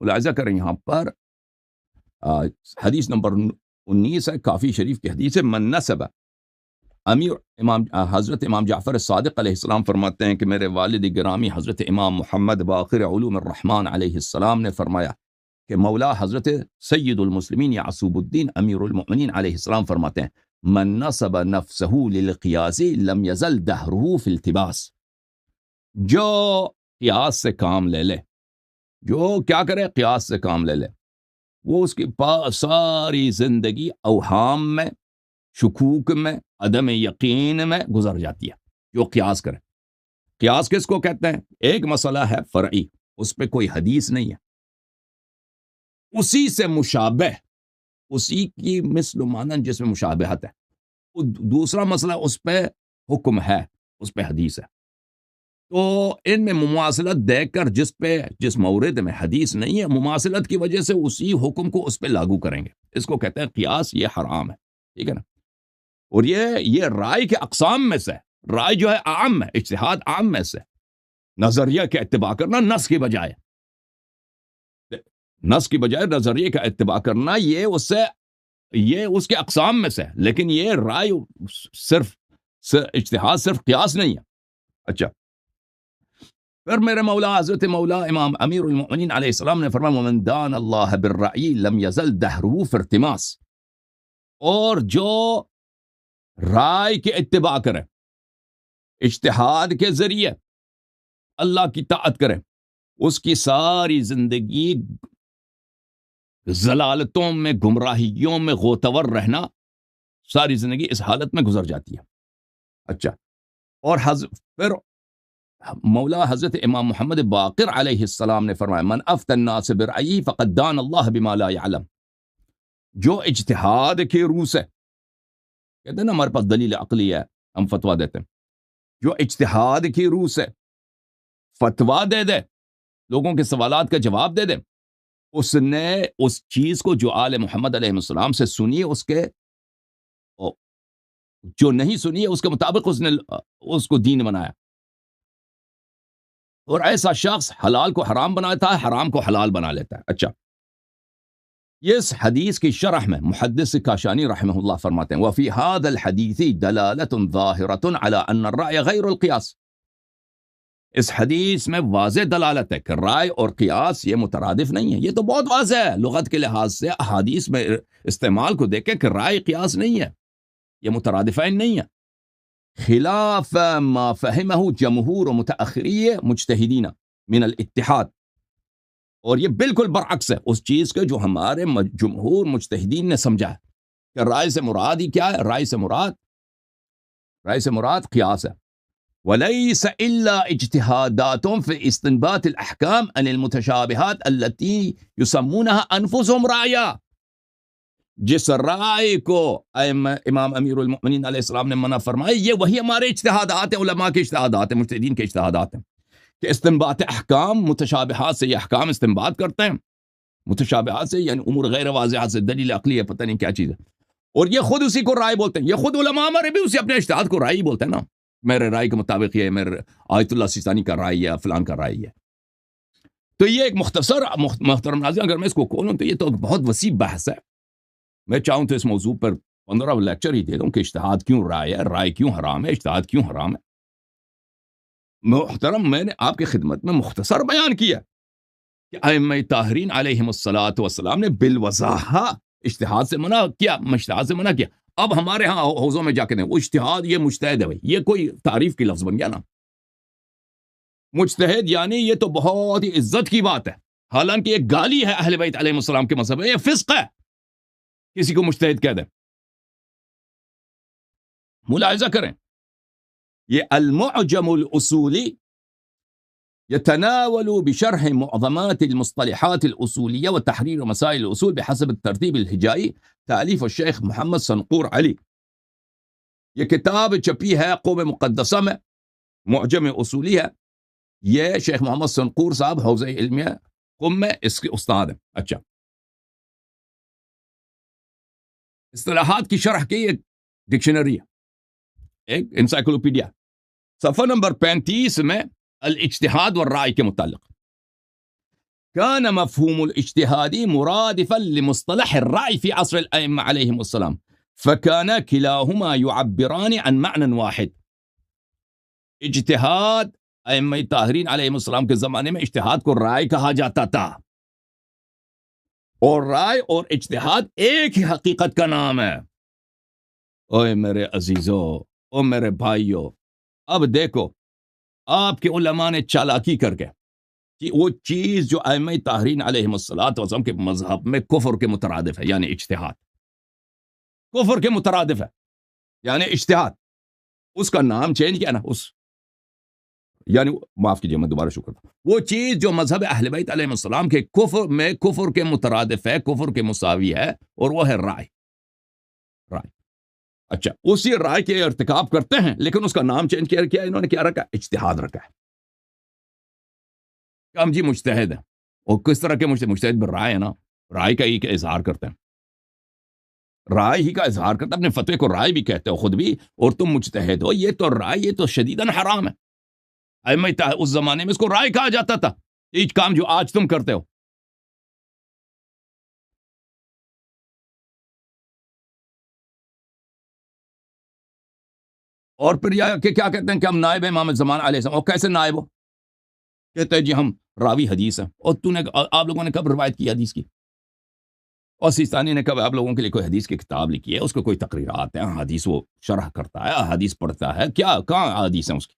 ملاحظہ کریں یہاں پر حدیث نمبر 19 ہے، کافی شریف کی حدیث ہے، من نسب امیر امام حضرت امام جعفر صادق علیہ السلام فرماتے ہیں کہ میرے والد گرامی حضرت امام محمد باقر علوم الرحمن علیہ السلام نے فرمایا کہ مولا حضرت سید المسلمین یعصوب الدین امیر المؤمنین علیہ السلام فرماتے ہیں من نصب نفسه للقیاس لم یزل دہرہ فی التباس، جو قیاس سے کام لے لے، جو کیا کرے قیاس سے کام لے لے، وہ اس کی ساری زندگی اوہام میں، شکوک میں، عدم یقین میں گزر جاتی ہے جو قیاس کرے۔ قیاس کس کو کہتے ہیں؟ ایک مسئلہ ہے فرعی، اس پہ کوئی حدیث نہیں ہے، اسی سے مشابہ، اسی کی مثل و مانند جس میں مشابہت ہے، دوسرا مسئلہ اس پہ حکم ہے، اس پہ حدیث ہے، تو ان میں مماثلت دیکھ کر جس مورد میں حدیث نہیں ہے، مماثلت کی وجہ سے اسی حکم کو اس پہ لاگو کریں گے، اس کو کہتے ہیں قیاس، یہ حرام ہے، ٹھیک ہے نا۔ اور یہ رائے کے اقسام میں سے، رائے جو ہے عام ہے، اجتہاد عام میں سے، نظریہ کا اتباع کرنا نص کی بجائے، نص کی بجائے نظریے کا اتباع کرنا، یہ اس کے اقسام میں سے، لیکن یہ رائے صرف اجتہاد صرف قیاس نہیں ہے۔ اچھا، پھر میرے مولا حضرت مولا امام امیر المؤمنین علیہ السلام نے فرمایا ومن دان اللہ بالرأی لم یزل دہرہ فی ارتماس، اور جو رائے کے اتباع کرے، اجتہاد کے ذریعے اللہ کی طاعت کرے، اس کی ساری زندگی ضلالتوں میں، گمراہیوں میں غوطور رہنا، ساری زندگی اس حالت میں گزر جاتی ہے۔ اچھا، اور پھر مولا حضرت امام محمد باقر علیہ السلام نے فرمایا من افتی الناس برأیہ فقد دان اللہ بما لا یعلم، جو اجتہاد کے روح سے، کہتے ہیں نا ہمارے پاس دلیل عقلی ہے ہم فتویٰ دیتے ہیں، جو اجتہاد کی روح سے فتویٰ دے دے، لوگوں کے سوالات کا جواب دے دے، اس نے اس چیز کو جو آل محمد علیہ السلام سے سنی، اس کے جو نہیں سنی ہے اس کے مطابق اس نے اس کو دین بنایا، اور ایسا شخص حلال کو حرام بناتا ہے، حرام کو حلال بنا لیتا ہے۔ اچھا، اس حدیث کی شرح میں محدث کاشانی رحمہ اللہ فرماتے ہیں وفی هذا الحدیث دلالت ظاہرۃ علی ان الرأی غیر القیاس، اس حدیث میں واضح دلالت ہے کہ رائے اور قیاس یہ مترادف نہیں ہے، یہ تو بہت واضح ہے لغت کے لحاظ سے، احادیث میں استعمال کو دیکھیں کہ رائے قیاس نہیں ہے، یہ مترادفین نہیں ہے، خلاف ما فہمہ جمہور و متأخری مجتہدین من الاتحاد، اور یہ بالکل برعکس ہے اس چیز کے جو ہمارے جمہور مجتہدین نے سمجھا ہے کہ رائے سے مراد ہی کیا ہے، رائے سے مراد قیاس ہے، وَلَيْسَ إِلَّا اجْتِهَادَاتٌ فِي اسْتِنْبَاطِ الْأَحْكَامِ عَنِ الْمُتَشَابِهَاتِ الَّتِي يُسَمُّونَهَا أَنفُسُهُمْ رَأْيًا، جس رائے کو امام امیر المؤمنین علیہ السلام نے منع فرمایا، یہ وہی ہمارے اجتہادات ہیں، علماء کے اجتہادات ہیں، مجتہدین کے اجتہادات ہیں، کہ استنباط احکام، متشابہات سے یہ احکام استنباط کرتے ہیں، متشابہات سے یعنی امور غیر واضحات سے، دلیل عقلی ہے، پتہ نہیں کیا چیز ہے، اور یہ خود اسی کو رائے بولتے ہیں، یہ خود علماء ہمارے بھی اسی اپنے اجتہاد کو رائے ہی بولتے ہیں نا، میرے رائے کے مطابق یہ میرے آیت اللہ سیستانی کا رائے ہے، فلان کا رائے ہے۔ تو یہ ایک مختصر محترم ناظرین اگر میں اس کو کھولوں تو یہ تو بہت وسیع بحث ہے، میں چاہوں تو اس موضوع پر 15 لیکچر ہی دے دوں کہ اجتہاد کیوں رائے ہے، رائے کیوں حرام ہے، اجتہاد کیوں حرام ہے۔ محترم، میں نے آپ کی خدمت میں مختصر بیان کیا کہ ائمہ طاہرین علیہم الصلاۃ والسلام نے بالوضاحہ اجتہاد سے منع کیا، اجتہاد سے منع کیا۔ اب ہمارے ہاں حوضوں میں جا کے وہ اجتہاد، یہ مجتہد ہے بھائی، یہ کوئی تعریف کی لفظ بن گیا نا، مجتہد یعنی یہ تو بہت ہی عزت کی بات ہے، حالانکہ یہ گالی ہے اہل بیت علیہ السلام کے مذہب میں، یہ فسق ہے کسی کو مجتہد کہہ دیں۔ ملاحظہ کریں، یہ المعجم الاصولی يتناول بشرح معظمات المصطلحات الأصولية وتحرير مسائل الأصول بحسب الترتيب الهجائي، تأليف الشیخ محمد سنقور علی، یہ کتاب چھپی ہے قوم مقدسہ میں، معجم اصولی ہے، یہ شیخ محمد سنقور صاحب حوزہ علمیہ قم میں اس کے استاد ہیں۔ اچھا، اصطلاحات کی شرح کی ایک ڈکشنری ہے، ایک انسائکلوپیڈیا، صفحہ نمبر 35 میں الاجتہاد والرائے کے متعلق كان مفهوم الاجتهاد مرادفا لمصطلح الرأي في عصر الأئمة عليهم السلام، فكان كلاهما يعبران عن معنى واحد. اجتہاد ائمہ طاہرین علیہ السلام کے زمانے میں اجتہاد کو رائے کہا جاتا تھا، اور رائے اور اجتہاد ایک ہی حقیقت کا نام ہے۔ اوے میرے عزیزو، او میرے بھائیو، اب دیکھو آپ کے علماء نے چالاکی کر کے کہ وہ چیز جو ائمہ طاہرین علیہ السلام کے مذہب میں کفر کے مترادف ہے، یعنی اجتہاد کفر کے مترادف ہے، یعنی اجتہاد، اس کا نام چینج کیا نا، یعنی معاف کیجئے میں دوبارہ شکر تھا، وہ چیز جو مذہب اہل بیت علیہ السلام کے کفر کے مترادف ہے، کفر کے مساوی ہے، اور وہ ہے رائے۔ اچھا، اسی رائے کے ارتکاب کرتے ہیں، لیکن اس کا نام چینج کیا انہوں نے، کیا رکھا؟ اجتہاد رکھا ہے۔ ہم جی مجتہد ہیں، اور کس طرح کے مجتہد بالرائے ہے نا، رائے کا ہی کا اظہار کرتے ہیں، رائے ہی کا اظہار کرتے ہیں، اپنے فتوے کو رائے بھی کہتے ہو خود بھی، اور تم مجتہد ہو، یہ تو رائے، یہ تو شدیداً حرام ہے۔ اس زمانے میں اس کو رائے کہا جاتا تھا، یہ کام جو آج تم کرتے ہو۔ اور پھر کیا کہتے ہیں کہ ہم نائب امام زمان علیہ السلام، اور کیسے نائب ہو؟ کہتے ہیں جی ہم راوی حدیث ہیں، اور آپ لوگوں نے کب روایت کی حدیث کی؟ اور سیستانی نے کب آپ لوگوں کے لیے کوئی حدیث کی کتاب لکھی ہے؟ اس کو کوئی تقریرات ہیں، حدیث وہ شرح کرتا ہے، حدیث پڑھتا ہے، کیا کہاں حدیث ہیں اس کی؟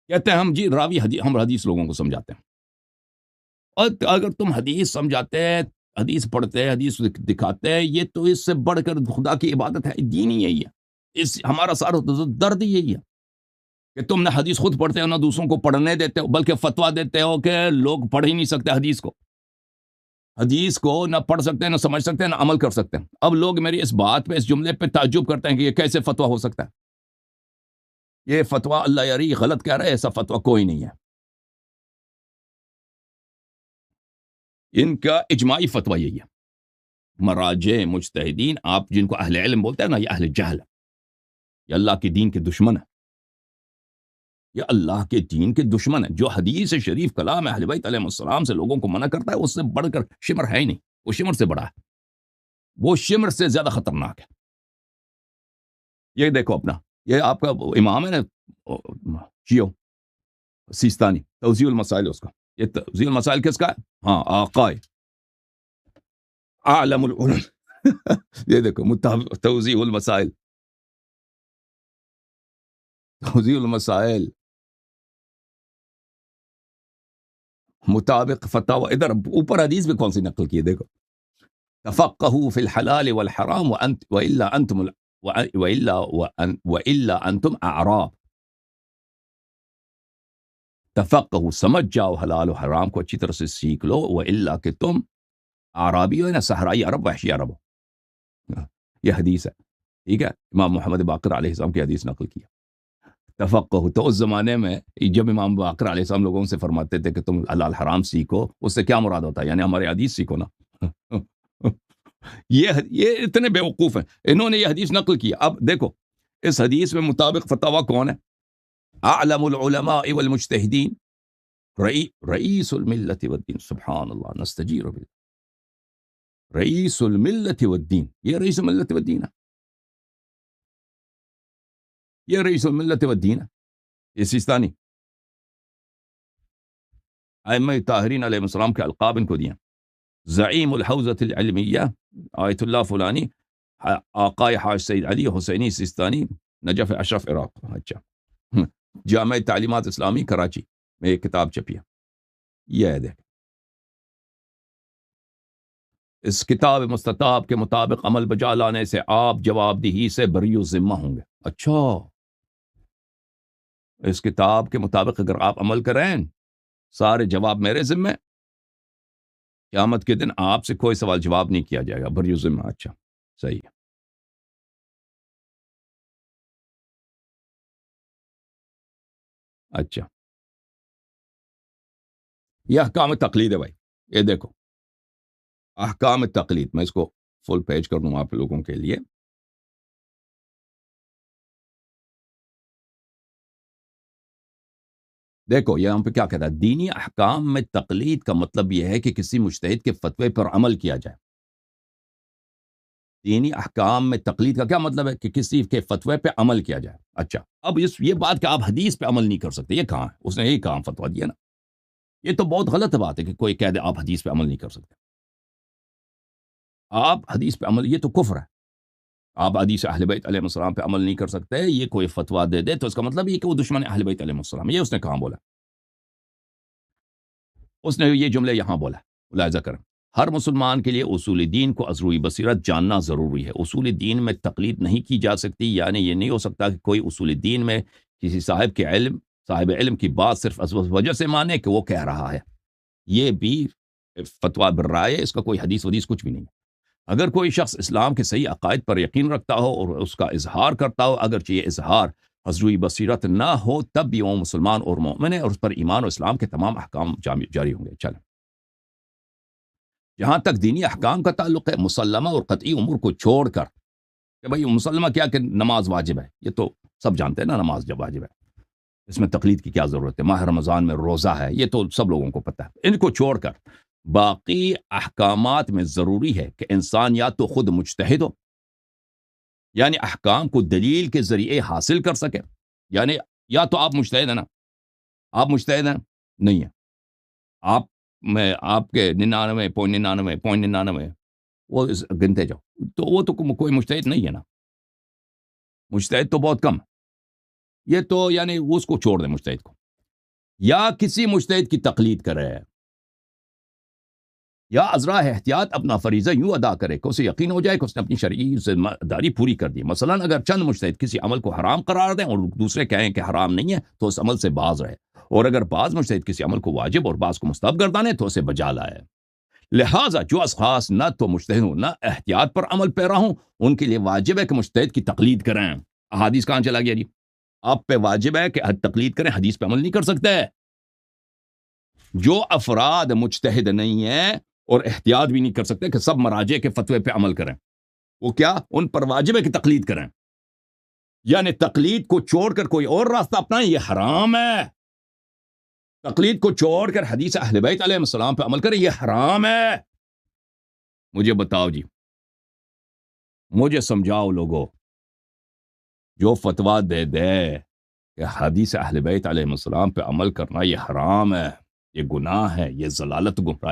کہتے ہیں ہم جی راوی حدیث، ہم حدیث لوگوں کو سمجھاتے ہیں، اور اگر تم حدیث سمجھاتے ہیں، حدیث پڑھتے ہیں، حدیث دکھاتے ہیں، یہ تو اس سے بڑھ کر خدا کی عبادت ہے، دین ہی یہی ہے، ہمارا سارا درد ہی یہی ہے کہ تم نہ حدیث خود پڑھتے ہو، نہ دوسروں کو پڑھنے دیتے ہو، بلکہ فتویٰ دیتے ہو کہ لوگ پڑھ ہی نہیں سکتے حدیث کو نہ پڑھ سکتے ہیں، نہ سمجھ سکتے ہیں، نہ عمل کر سکتے ہیں۔ اب لوگ میری اس بات پہ، اس جملے پہ تعجب کرتے ہیں کہ یہ کیسے فتویٰ ہو سکتا ہے، یہ فتویٰ اللہ یاری غلط کہہ رہا ہے، ایسا فتویٰ کوئی نہیں ہے۔ ان کا اجماعی فتویٰ یہی ہے، مراجع مجتہدین، آپ جن کو اہل علم بولتے ہیں نا، یہ اہل جہل ہے، یہ اللہ کے دین کے دشمن ہے، یہ اللہ کے دین کے دشمن ہے۔ جو حدیث شریف کلام اہل بیت علیہ السلام سے لوگوں کو منع کرتا ہے، اس سے بڑھ کر شمر ہے ہی نہیں، وہ شمر سے بڑا ہے، وہ شمر سے زیادہ خطرناک ہے۔ یہ دیکھو اپنا، یہ آپ کا امام ہے نا شیعہ سیستانی، توضیح المسائل اس کا، یہ توضیح المسائل کس کا ہے؟ ہاں، آقائے اعلم العلم یہ دیکھو توضیح المسائل، توضیح المسائل مطابق فتاوی، ادھر اوپر حدیث بھی کون سی نقل کی ہے دیکھو، تفقهوا في الحلال والحرام وإلا انتم اعراب، تفقهوا، سمجھ جاؤ حلال و حرام کو اچھی طرح سے سیکھ لو، وإلا کہ تم اعرابی ہو، نا صحرائی عرب، وحشی عرب ہو۔ یہ حدیث ہے، ٹھیک ہے، امام محمد باقر علیہ السلام کی حدیث نقل کیا۔ تفقہ، تو اس زمانے میں جب امام باقر علیہ السلام لوگوں سے فرماتے تھے کہ تم حلال حرام سیکھو، اس سے کیا مراد ہوتا ہے؟ یعنی ہمارے حدیث سیکھو نا۔ یہ اتنے بیوقوف ہیں، انہوں نے یہ حدیث نقل کی۔ اب دیکھو اس حدیث میں مطابق فتویٰ کون ہے؟ اعلم العلماء والمجتہدین رئیس الملت والدین، سبحان اللہ، نستجیر باللہ، رئیس الملت والدین، یہ رئیس الملت والدین ہے، یہ رئیس الملت والدین ہے، یہ سیستانی ائمہ طاہرین علیہ السلام کے القاب ان کو دیا، زعیم الحوزۃ العلمیہ آیت اللہ فلانی، آقائے حاج سید علی حسینی سیستانی، نجف اشرف عراق۔ اچھا، جامع تعلیمات اسلامی کراچی میں ایک کتاب چھپی ہے، یہ ہے دیکھ، اس کتاب مستطاب کے مطابق عمل بجا لانے سے آپ جواب دہی سے بری و ذمہ ہوں گے۔ اچھا، اس کتاب کے مطابق اگر آپ عمل کریں، سارے جواب میرے ذمہ، قیامت کے دن آپ سے کوئی سوال جواب نہیں کیا جائے گا، بری و ذمہ۔ اچھا، صحیح ہے۔ اچھا، یہ احکام تقلید ہے بھائی، یہ دیکھو احکام تقلید، میں اس کو فل پیج کر دوں آپ لوگوں کے لیے۔ دیکھو یہاں پہ کیا کہتا ہے، دینی احکام میں تقلید کا مطلب یہ ہے کہ کسی مجتہد کے فتوے پر عمل کیا جائے۔ دینی احکام میں تقلید کا کیا مطلب ہے کہ کسی کے فتوے پہ عمل کیا جائے۔ اچھا، اب یہ بات کہ آپ حدیث پہ عمل نہیں کر سکتے، یہ کہاں ہے؟ اس نے یہی کہاں فتویٰ دیا نا۔ یہ تو بہت غلط بات ہے کہ کوئی کہہ دے آپ حدیث پہ عمل نہیں کر سکتے۔ آپ حدیث پہ عمل، یہ تو کفر ہے۔ آپ حدیث اہل بیت علیہ السلام پہ عمل نہیں کر سکتے، یہ کوئی فتویٰ دے دے تو اس کا مطلب یہ کہ وہ دشمن اہل بیت علیہ السلام۔ یہ اس نے کہاں بولا؟ اس نے یہ جملے یہاں بولا، ملاحظہ کریں۔ ہر مسلمان کے لیے اصول دین کو از روئی بصیرت جاننا ضروری ہے۔ اصول دین میں تقلید نہیں کی جا سکتی، یعنی یہ نہیں ہو سکتا کہ کوئی اصول دین میں کسی صاحب علم کی بات صرف اس وجہ سے مانے کہ وہ کہہ رہا ہے۔ یہ بھی فتویٰ بالرائے، اس کا کوئی حدیث کچھ بھی نہیں ہے۔ اگر کوئی شخص اسلام کے صحیح عقائد پر یقین رکھتا ہو اور اس کا اظہار کرتا ہو، اگرچہ یہ اظہار از روئی بصیرت نہ ہو، تب بھی وہ مسلمان اور مومن ہے اور اس پر ایمان و اسلام کے تمام احکام جاری ہوں گے۔ چلیں، جہاں تک دینی احکام کا تعلق ہے، مسلمہ اور قطعی امور کو چھوڑ کر، کہ بھئی مسلمہ کیا کہ نماز واجب ہے، یہ تو سب جانتے ہیں نا، نماز جب واجب ہے اس میں تقلید کی کیا ضرورت ہے۔ ماہ رمضان میں روزہ ہے، یہ تو سب لوگوں کو پتہ ہے۔ ان کو چھوڑ کر باقی احکامات میں ضروری ہے کہ انسان یا تو خود مجتہد ہو، یعنی احکام کو دلیل کے ذریعے حاصل کر سکے، یعنی یا تو آپ مجتہد ہیں نا، آپ مجتہد ہیں نہیں ہیں، آپ کے 99.99 وہ گنتے جاؤ، تو وہ تو کوئی مجتہد نہیں ہے نا، مجتہد تو بہت کم، یہ تو یعنی اس کو چھوڑ دیں مجتہد کو، یا کسی مجتہد کی تقلید کرے، یا ازراء احتیاط اپنا فریضہ یوں ادا کرے کہ اسے یقین ہو جائے کہ اس نے اپنی شرعی ذمہ داری پوری کر دی۔ مثلا اگر چند مجتہد کسی عمل کو حرام قرار دیں اور دوسرے کہیں کہ حرام نہیں ہے تو اس عمل سے باز رہے، اور اگر بعض مجتہد کسی عمل کو واجب اور بعض کو مستحب گردانے تو اسے بجا لائے۔ لہٰذا جو اشخاص نہ تو مجتہد ہوں نہ احتیاط پر عمل پیرا ہوں، ان کے لیے واجب ہے کہ مجتہد کی تقلید کریں۔ احادیث کہاں چلا گیا جی؟ آپ پہ واجب ہے کہ تقلید کریں، حدیث پہ عمل نہیں کر سکتے۔ جو افراد مجتہد نہیں ہیں اور احتیاط بھی نہیں کر سکتے کہ سب مراجع کے فتوے پہ عمل کریں، وہ کیا ان پر واجب ہے کہ تقلید کریں، یعنی تقلید کو چھوڑ کر کوئی اور راستہ اپنائیں، یہ حرام ہے۔ تقلید کو چھوڑ کر حدیث اہل بیت علیہ السلام پہ عمل کریں، یہ حرام ہے۔ مجھے بتاؤ جی، مجھے سمجھاؤ لوگو، جو فتویٰ دے دے کہ حدیث اہل بیت علیہ السلام پہ عمل کرنا یہ حرام ہے، یہ گناہ ہے، یہ ضلالت گمراہی